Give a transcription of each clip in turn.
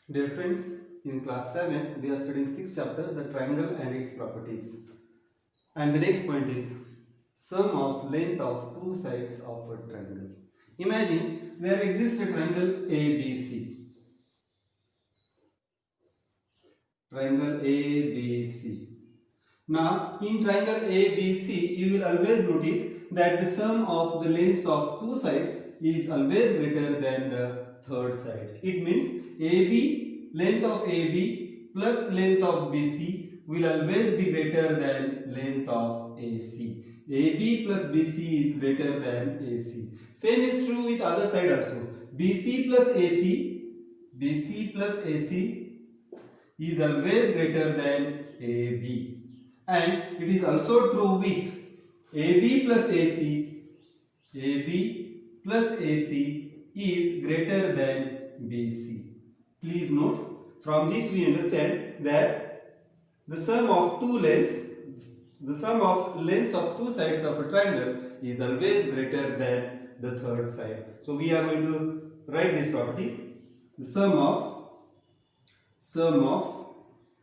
Dear friends, in class 7 we are studying 6th chapter, the triangle and its properties. And the next point is sum of length of two sides of a triangle. Imagine there exists a triangle ABC. Triangle ABC. Now in triangle ABC you will always notice that the sum of the lengths of two sides is always greater than the third side. It means AB, length of AB plus length of BC will always be greater than length of AC. AB plus BC is greater than AC. Same is true with other side also. BC plus AC, BC plus AC is always greater than AB. And it is also true with AB plus AC, AB plus AC is greater than BC. Please note, from this we understand that the sum of lengths of two sides of a triangle is always greater than the third side. So we are going to write these properties. The sum of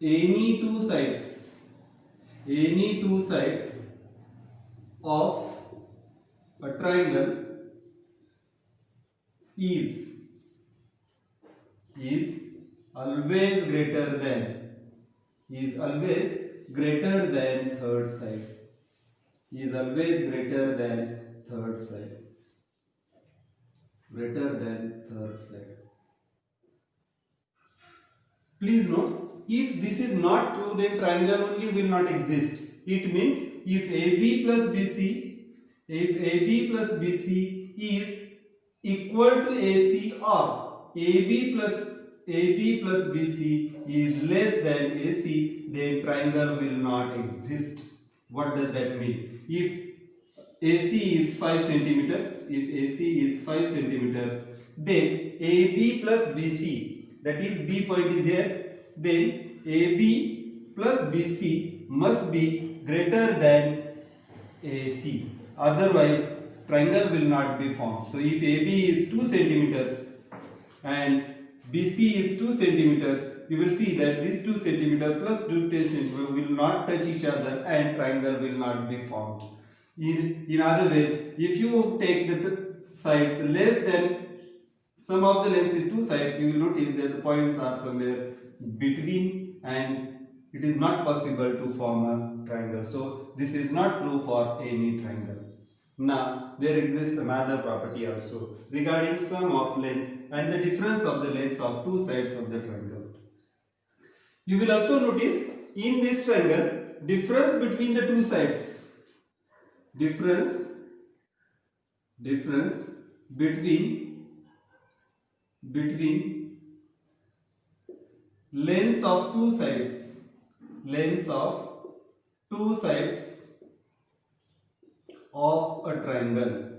any two sides of a triangle is always greater than third side, is always greater than third side. Please note, if this is not true, then triangle only will not exist. It means if AB plus BC is equal to AC, or AB plus BC is less than AC, then triangle will not exist. What does that mean? If AC is 5 centimeters, then AB plus BC, that is B point is here, then AB plus BC must be greater than AC. Otherwise, triangle will not be formed. So if AB is 2 centimeters and BC is 2 centimeters, you will see that this 2 centimeter plus 2 centimeter will not touch each other and triangle will not be formed. In other ways, if you take the sides less than sum of the lengths is two sides, you will notice that the points are somewhere between and it is not possible to form a triangle. So this is not true for any triangle. Now there exists another property also regarding sum of length and the difference of the lengths of two sides of the triangle. You will also notice in this triangle difference between the two sides. Difference between lengths of two sides, of a triangle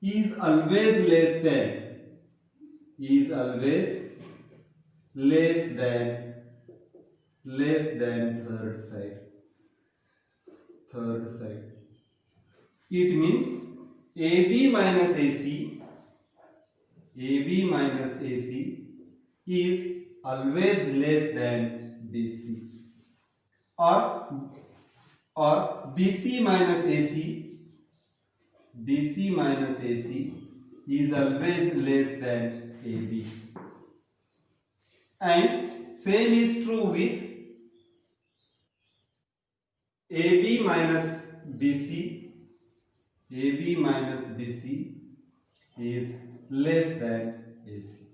is always less than third side. It means AB minus AC is always less than BC, or BC minus AC is always less than AB. And same is true with AB minus BC is less than AC.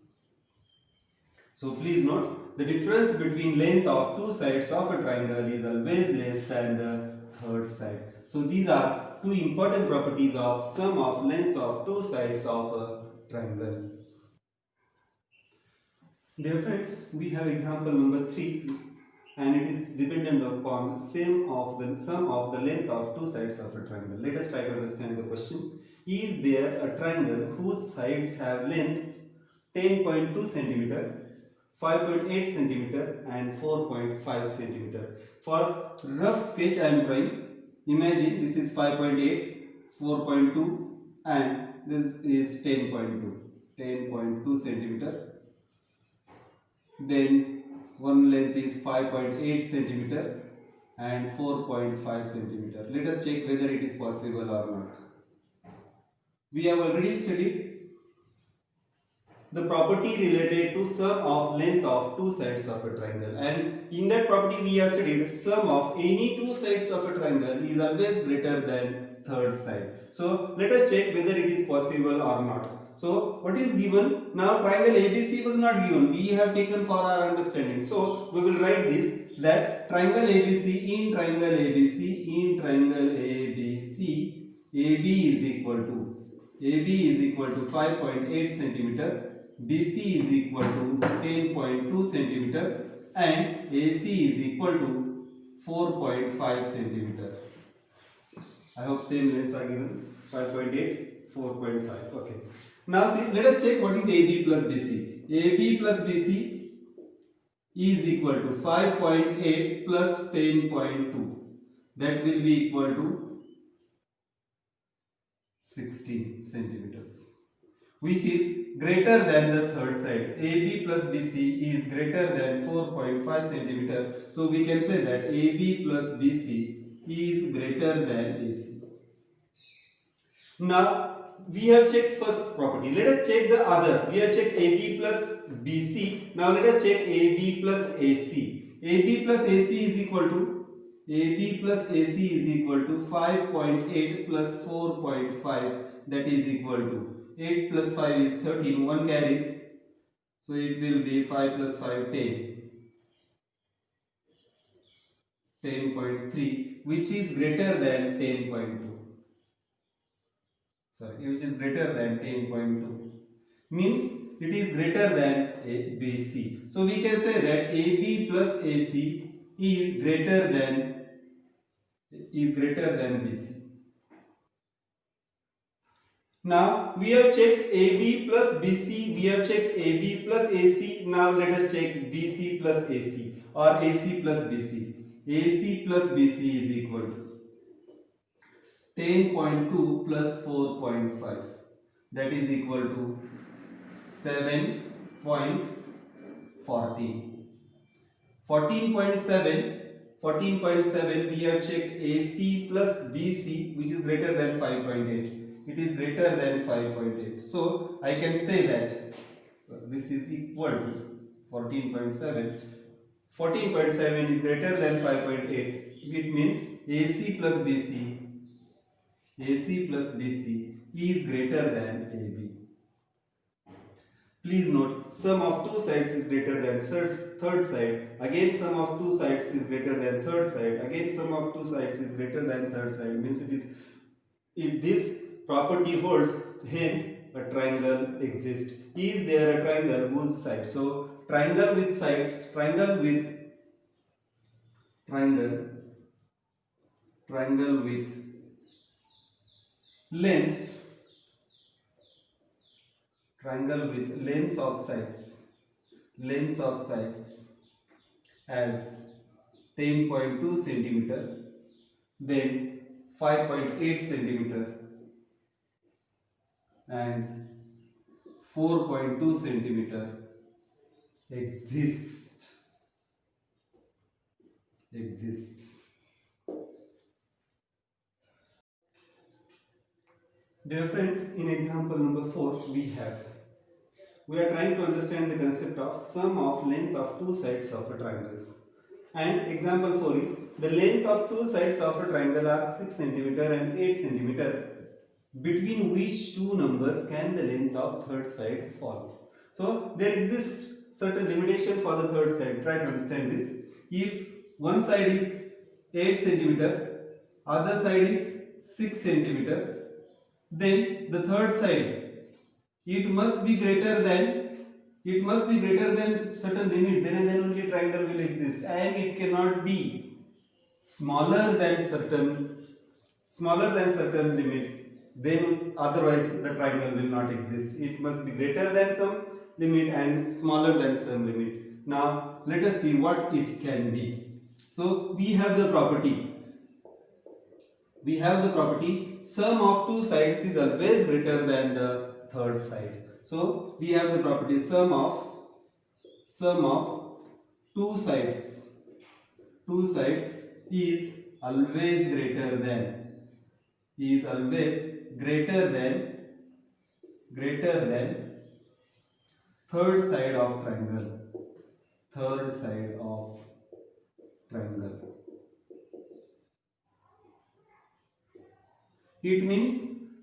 So please note, the difference between length of two sides of a triangle is always less than the third side. So these are two important properties of sum of lengths of two sides of a triangle. Dear friends, we have example number 3 and it is dependent upon sum of the length of two sides of a triangle. Let us try to understand the question. Is there a triangle whose sides have length 10.2 centimeter, 5.8 centimeter and 4.5 centimeter? For rough sketch I am drawing. Imagine this is 5.8, 4.2 and this is 10.2. 10.2 centimeter. Then one length is 5.8 centimeter and 4.5 centimeter. Let us check whether it is possible or not. We have already studied the property related to sum of length of two sides of a triangle, and in that property we have studied sum of any two sides of a triangle is always greater than third side. So let us check whether it is possible or not. So what is given? Now triangle ABC was not given, we have taken for our understanding. So we will write this, that triangle ABC, in triangle ABC, in triangle ABC, AB is equal to 5.8 centimeter, BC is equal to 10.2 centimeter, and AC is equal to 4.5 centimeter. I hope same lengths are given, 5.8, 4.5. Okay. Now see, let us check what is AB plus BC. AB plus BC is equal to 5.8 plus 10.2. That will be equal to 16 centimeters, which is greater than the third side. AB plus BC is greater than 4.5 centimeter. So we can say that AB plus BC is greater than AC. Now we have checked first property. Let us check the other. We have checked AB plus BC. Now let us check AB plus AC. AB plus AC is equal to AB plus AC is equal to 5.8 plus 4.5, that is equal to 8 plus 5 is 13, 1 carries, so it will be 5 plus 5, 10, 10.3, which is greater than 10.2. Sorry, which is greater than 10.2. Means it is greater than BC. So we can say that AB plus AC is greater than BC. Now we have checked AB plus BC, we have checked AB plus AC. Now let us check BC plus AC or AC plus BC. AC plus BC is equal to 10.2 plus 4.5, that is equal to 7.14. 14.7 we have checked AC plus BC, which is greater than 5.8. It is greater than 5.8. So I can say that this is equal to 14.7. 14.7 is greater than 5.8. It means AC plus BC is greater than AB. Please note, sum of two sides is greater than third side. Again, sum of two sides is greater than third side. Again, sum of two sides is greater than third side. Means it is, if this property holds, hence a triangle exists. Is there a triangle whose side? So triangle with sides, triangle with lengths. Triangle with lengths of sides as 10.2 centimeter, then 5.8 centimeter and 4.2 centimeter exists. Dear friends, in example number 4 we are trying to understand the concept of sum of length of two sides of a triangle. And example 4 is, the length of two sides of a triangle are 6 cm and 8 cm. Between which two numbers can the length of third side fall? So there exists certain limitation for the third side. Try to understand this. If one side is 8 cm, other side is 6 cm, then the third side, it must be greater than certain limit, then and then only triangle will exist, and it cannot be smaller than certain limit, then otherwise the triangle will not exist. It must be greater than some limit and smaller than some limit. Now let us see what it can be. So we have the property sum of two sides is always greater than the third side. So we have the property sum of two sides is always greater than third side of triangle. It means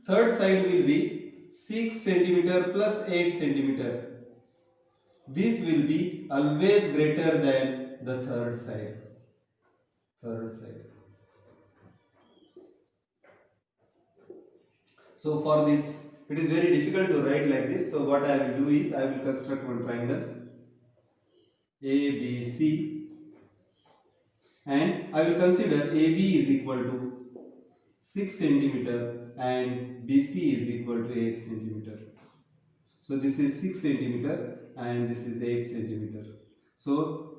third side will be 6 centimeter plus 8 centimeter. This will be always greater than the third side. So for this, it is very difficult to write like this. So what I will do is I will construct one triangle ABC, and I will consider AB is equal to 6 centimeter and BC is equal to 8 centimeter. So this is 6 centimeter and this is 8 centimeter. So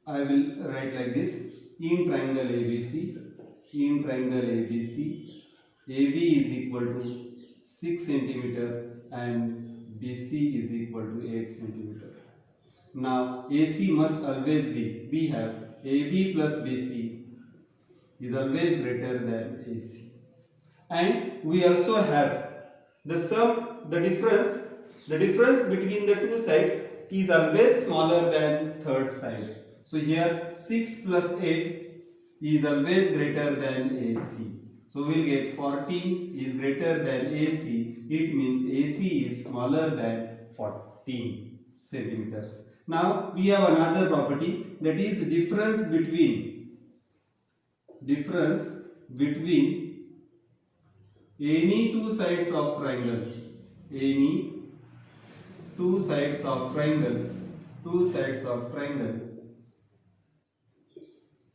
I will write like this: in triangle ABC, AB is equal to 6 centimeter and BC is equal to 8 centimeter. Now AC must always be, we have AB plus BC is always greater than AC. And we also have the difference between the two sides is always smaller than third side. So here 6 plus 8 is always greater than AC. So we will get 14 is greater than AC. It means AC is smaller than 14 centimeters. Now we have another property, that is difference between any two sides of triangle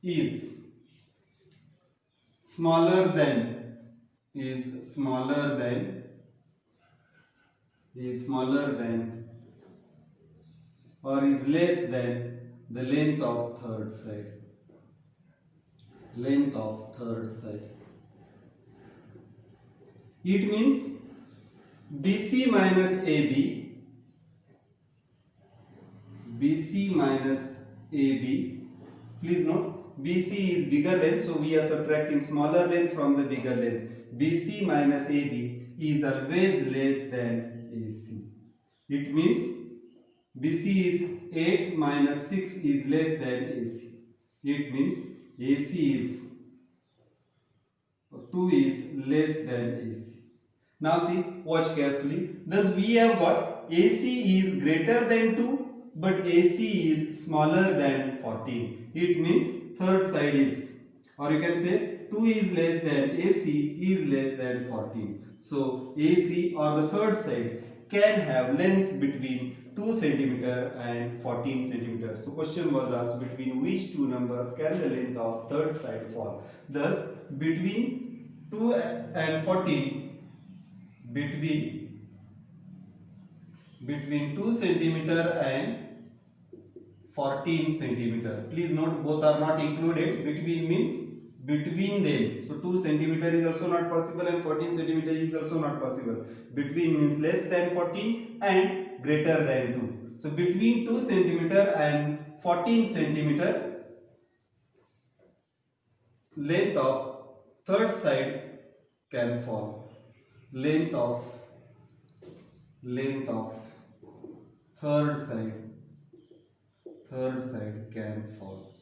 is smaller than or is less than the length of third side. It means BC minus AB. Please note, BC is bigger length, so we are subtracting smaller length from the bigger length. BC minus AB is always less than AC. It means BC is 8 minus 6 is less than AC. It means AC is 2 is less than AC. Now see, watch carefully. Thus we have got AC is greater than 2 but AC is smaller than 14. It means third side is, or you can say 2 is less than AC is less than 14. So AC or the third side can have lengths between 2 centimeter and 14 centimeter. So question was asked, between which two numbers can the length of third side fall? Thus between 2 and 14, between 2 centimeter and 14 centimeter. Please note, both are not included. Between means between them. So 2 centimeter is also not possible and 14 centimeter is also not possible. Between means less than 14 and greater than 2. So between 2 centimeter and 14 centimeter, length of third side can fall. Length of third side can fall.